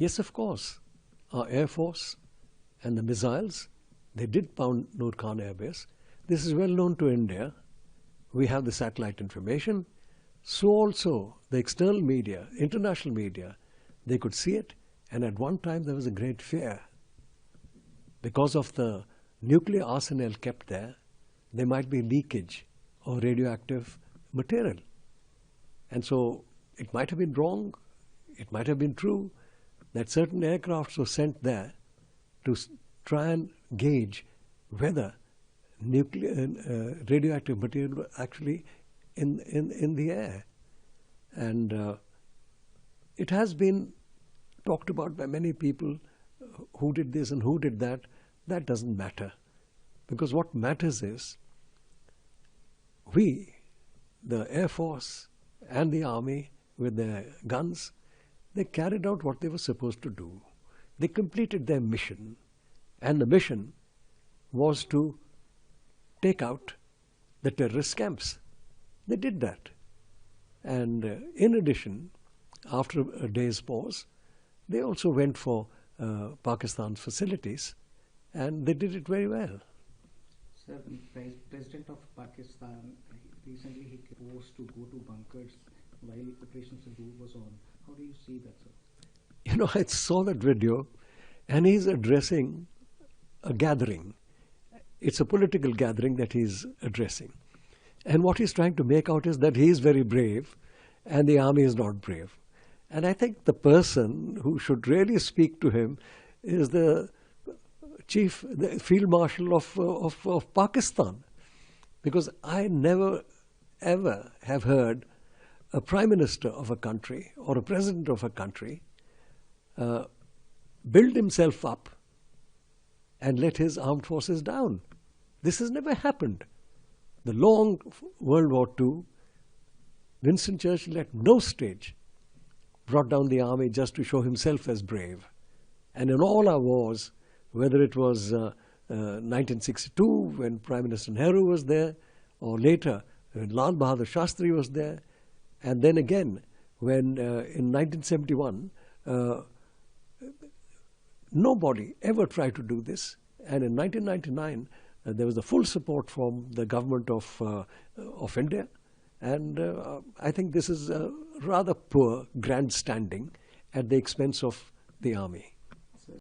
Yes, of course. Our Air Force and the missiles, they did pound Nur Khan Airbase. This is well known to India. We have the satellite information. So also the external media, international media, they could see it. And at one time there was a great fear. Because of the nuclear arsenal kept there might be leakage of radioactive material. And so it might have been wrong, it might have been true, that certain aircrafts were sent there to try and gauge whether radioactive material were actually in the air. And it has been talked about by many people, who did this and who did that. That doesn't matter. Because what matters is we, the Air Force and the Army with their guns, they carried out what they were supposed to do. They completed their mission. And the mission was to take out the terrorist camps. They did that. And in addition, after a day's pause, they also went for Pakistan's facilities, and they did it very well. Sir, President of Pakistan, recently he proposed to go to bunkers while Operation Sindoor was on. How do you see that, sir? You know, I saw that video, and he's addressing a gathering. It's a political gathering that he's addressing. And what he's trying to make out is that he's very brave, and the army is not brave. And I think the person who should really speak to him is the Field Marshal of Pakistan. Because I never, ever have heard a Prime Minister of a country or a President of a country build himself up and let his armed forces down. This has never happened. The long World War II, Winston Churchill at no stage brought down the army just to show himself as brave. And in all our wars, whether it was 1962 when Prime Minister Nehru was there, or later when Lal Bahadur Shastri was there, and then again when in 1971, nobody ever tried to do this. And in 1999, there was the full support from the government of India. And I think this is a rather poor grandstanding at the expense of the army.